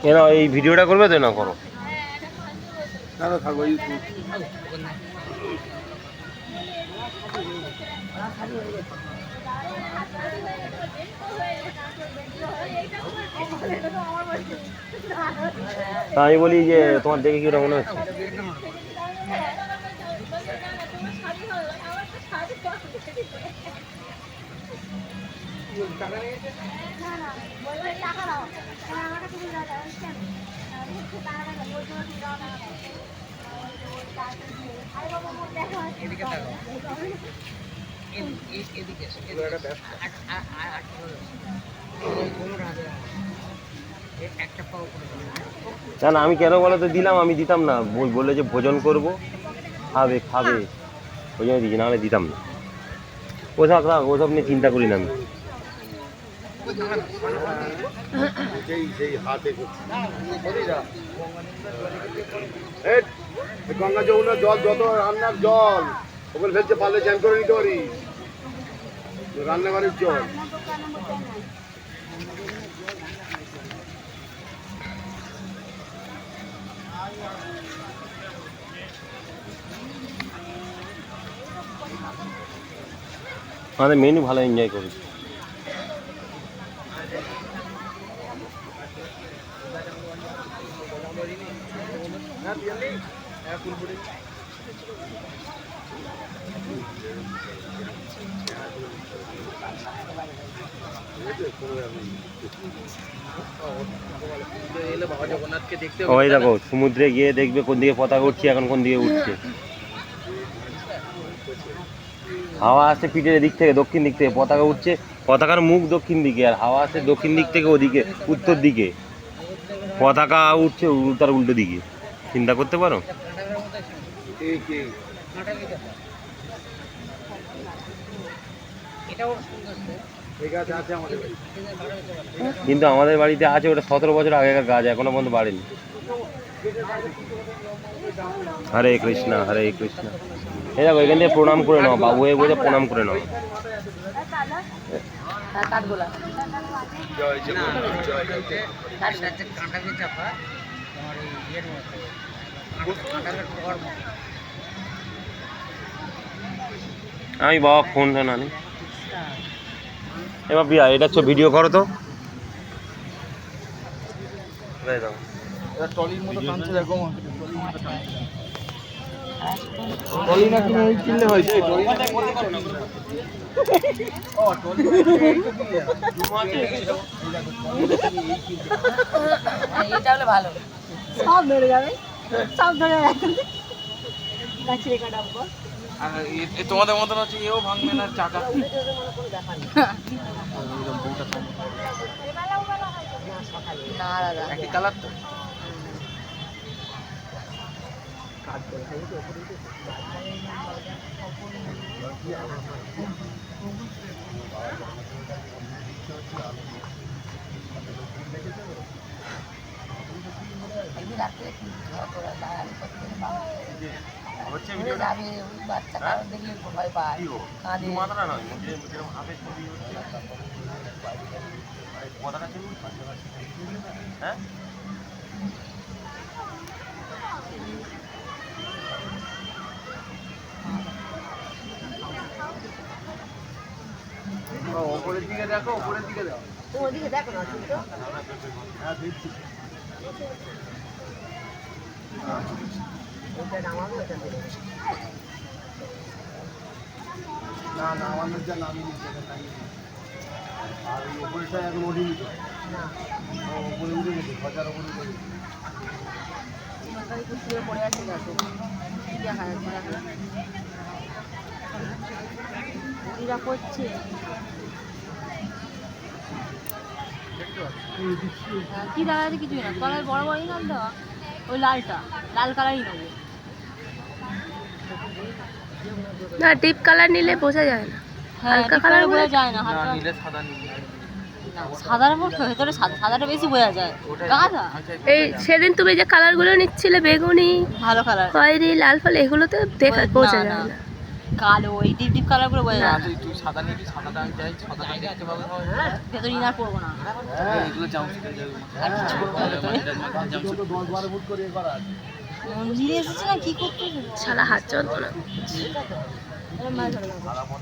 কেন এই ভিডিওটা করবে তো? না করো না না থাকবো ইউটিউব। তা আমি বলি যে তোমার দেখে কি ওটা মনে হচ্ছে? না না আমি কেন বলো তো দিলাম, আমি দিতাম না, বললে যে ভোজন করব, খাবে খাবে, ওই জন্য দিচ্ছি, নাহলে দিতাম না। ওসব থাক, ওসব নিয়ে চিন্তা করি না আমি। গঙ্গা যমুনার জল যত রান্নার জল ওখানে ফেলছে, পারলে চ্যান করে নিতে পারি, রান্নাঘরের জল। আমাদের মেনু ভালো এনজয় করি। ওই দেখো সমুদ্রে গিয়ে দেখবে কোন দিকে পতাকা উঠছে, এখন কোন দিকে উঠছে। হাওয়া আসছে পিঠের দিক থেকে, দক্ষিণ দিক থেকে পতাকা উঠছে, পতাকার মুখ দক্ষিণ দিকে, আর হাওয়া আসছে দক্ষিণ দিক থেকে ওদিকে উত্তর দিকে, পতাকা উঠছে তার উল্টো দিকে। চিন্তা করতে পারো। কিন্তু আমাদের বাড়িতে আছে ওটা 17 বছর আগেকার গাছ, এখনো পর্যন্ত বাড়েনি। হরে কৃষ্ণ হরে কৃষ্ণ। এই দেখো এখান থেকে প্রণাম করে নাও, বাবু হয়ে বলে প্রণাম করে নাও। আমি বাবা ফোন না নি এবার বিয়া, এটা হচ্ছে ভিডিও করো তো। টলির মতো টানছে দেখো, টলি না কিনে কিনলে হয়েছে। এটা হলে ভালো, সব ধরে যাবে, সব ধরে যাবে। তোমাদের মতন হচ্ছে এও ভাঙবে না চাকা। না দাদা একই কালার তো। বাচ্চা কারণ দেখলে ভয় পায়, কাঁদে। ওপরের দিকে দেখো, ওপরের দিকে দেখো, ওদিকে দেখো না কিন্তু। হ্যাঁ দেখছি। না না আমাদের যা নামিয়ে আর ওই ওপরেটা এখন ওঠিনি তো, ওপরে উঠে গেছে, খচার ওপরে উঠে গেছে। পড়ে আছে এরা করছে কি দাঁড়াতে কিছুই না, তলায় বড় বড়ই নাম দেওয়া, ওই লালটা লাল কালারই নেবো না, ডিপ কালার নিলে বোঝা যায় না, হালকা কালার বোঝা যায় না। হালকা নিলে সাদা নিলে সাদার উপর ভেতরে সাদাটা বেশি বোঝা যায়। গাঁদা এই সেদিন তুমি যে কালারগুলো নিচ্ছিলে, বেগুনি, ভালো কালার, খয়েরি, লাল ফল, এগুলো তো দেখা বোঝা যায় না। কালো এই ডিপ ডিপ কালার করে বোঝা যায় না। তুই সাদা নিবি, সাদাটা আমি যাই, সাদাটা দেখতে পাবো। ভেতর ইনার পরবো না, এগুলো জামশুট হয়ে যাবে। আর কিছু করবো না ভেতরে। দুটো 10-12 ফুট করে করা আছে। মন্দিরে এসেছে না কি করতে শালা হাত যন্ত্রণা। মাছ ধরে যাবো।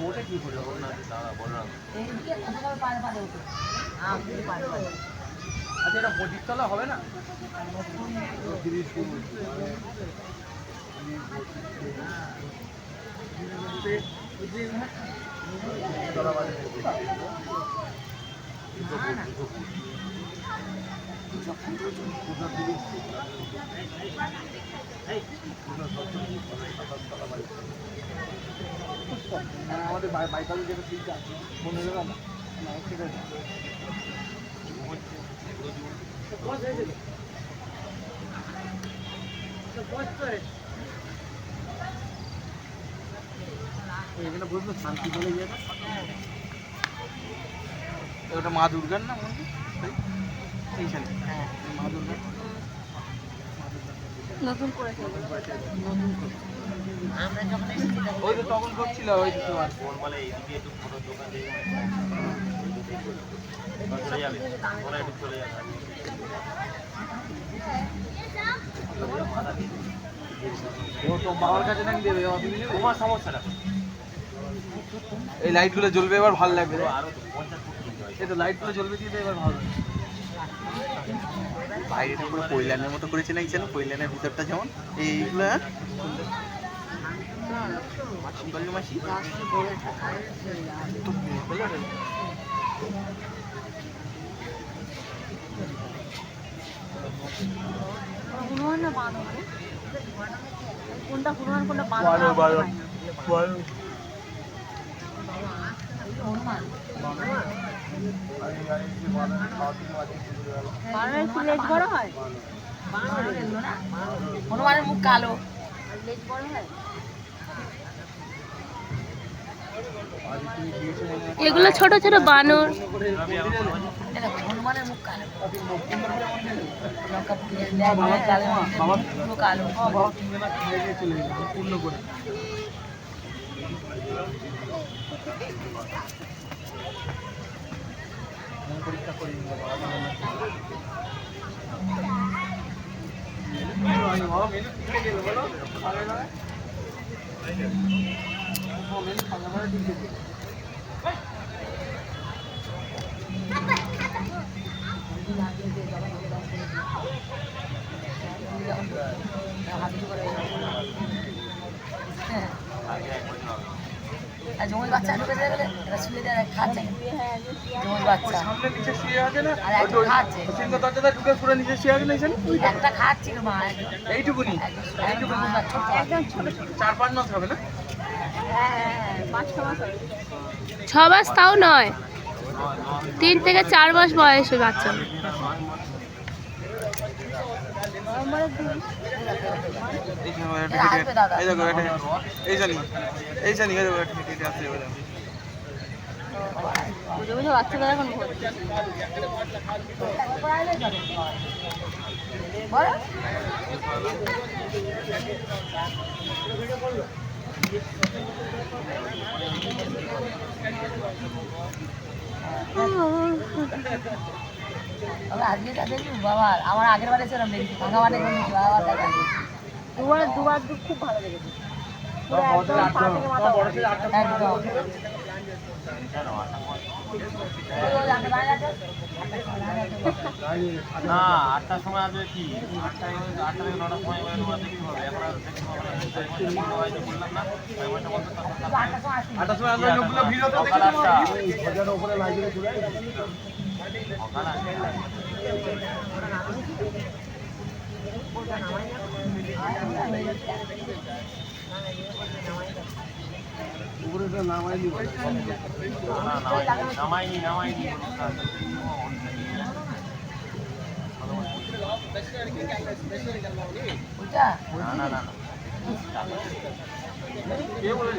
ওটা কি করে ওর না দাঁড়া বল না। আচ্ছা, এটা 25 তলা হবে না? আমাদের বাইকাল যেটা ঠিক আছে মনে হলো না ঠিক আছে। এখানে বুঝলো শান্তি বলে গিয়ে ওটা মা দুর্গার না মন্দির? এইখানে মা দুর্গা নতুন করেছে ওই তো তখন করছিল, ওই তো তোমার বলে এইদিকে একটু ছোট দোকান দিয়ে চলে যাবে, ওরা একটু চলে যাবে। ও তো বাবার কাছে নাকি দেবে, তোমার সমস্যাটা এই লাইটগুলো জ্বলবে এবার ভালো লাগবে। আরো 50 ফুট কিনতে হয়। এই তো লাইটগুলো জ্বলবে দিয়ে এবার ভালো লাগবে। বাইরেটা পুরো পৈলানের মতো করেছে না, জানো পৈলানের ভিতরটা যেমন এইগুলো মাসি হনুমান না বাঁধ কোনটা হনুমান কোনটা বাঁধ হনুমানের মুখ কালো, লেজ বড় হয়। এগুলো ছোট ছোট বানর। হনুমানের মুখ কালো, কালো পূর্ণ করে পরীক্ষা করি জমজ বাচ্চা ঢুকে যাবে এরা শুয়ে দেয় খাচ্ছে জমজ বাচ্চা সামনে নিচে শুয়ে আছে না, আর একটা খাচ্ছে সিংহ দরজাটা ঢুকে পুরো নিচে শুয়ে আছে না এখানে? একটা খাচ্ছিল মা এইটুকুনি এইটুকুনি একদম ছোট ছোট 4-5 মাস হবে না? হ্যাঁ 5-6 মাস হবে 6 মাস তাও নয়, 3 থেকে 4 মাস বয়স ওই বাচ্চা। এই দেখো এই জানি আসছে এবার বুঝে বুঝে বাচ্চাদের এখন ভর্তি আজকে তাদের বাবা আমার আগের বারে ছিলাম দেখি ভাঙা মানে দুবার খুব ভালো লেগেছে না 8টার সময় আসবে কি 8টা থেকে 9টার সময় দেখতে হবে। এখন আর দেখতে হবে না, বললাম না 8টার সময় আমরা লোকগুলো ভিড় হতে দেখি বাজারের উপরে লাইব্রেরি চলে উপরে নামাইনি নামাইনি কে বলে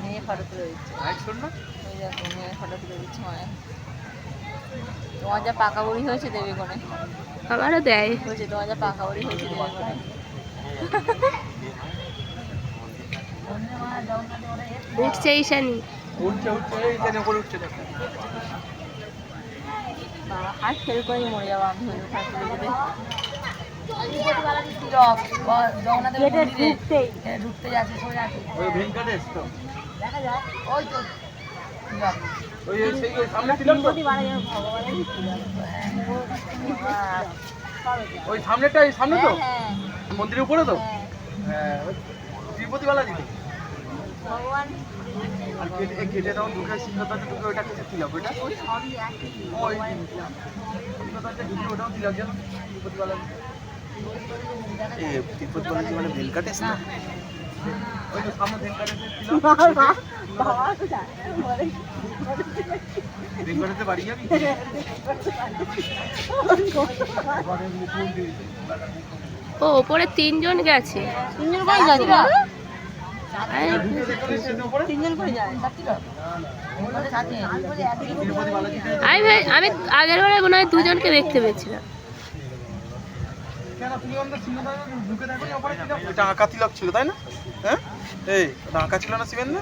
মেয়ে ফটো তুলে দিচ্ছে নাইট শুট না ওই দেখো মেয়ে ফটো তুলে দিচ্ছে মায়ের তোমার যা পাকা বুড়ি হয়েছে দেবে কোনে আমারও দেয়। বলছে তোমার যা পাকা বুড়ি হয়েছে দেবে কোনে উঠছে ঈশানি। উঠছে উঠছে এই জানে করে উঠছে দেখো বাবা হাত ফেল করে মরে যাবো আমি হয়ে ওখানে তুলে দেবে ওই ভেঙ্কটেশ তো দেখা যায় ওই তো ওই সেই ওই সামনে ছিলাম তো ওই সামনেটা এই সামনে তো হ্যাঁ মন্দিরের উপরে তো হ্যাঁ হ্যাঁ ওই তিরুপতি বালাজি তো ভগবান আর কেটে তখন ঢুকে সিংহতাতে ঢুকে ওইটা কিছু ছিল ওইটা ওই সবই একই ওই সিংহতাতে ঢুকে ওটাও ছিল যেন তিরুপতি বালাজি তিরুপতি বালাজি মানে ভেঙ্কটেশ না ওই তো সামনে ভেঙ্কটেশের ছিল বাবা তো জানে বলে ভেঙ্কটেশে বাড়ি যাবি ও ওপরে 3 জন গেছে। তিনজন করে যাচ্ছে না আমি তিনজন করে যায় তিরুপতি বালাজিতে আমি আগের বারে মনে হয় 2 জনকে দেখতে পেয়েছিলাম। কেন তুমি আমাদের সিংহতাতে ঢুকে থাকো না ওপরে ছিল এটা আঁকা তিলক ছিল তাই না হ্যাঁ এই ওটা আঁকা ছিল না শিবেন না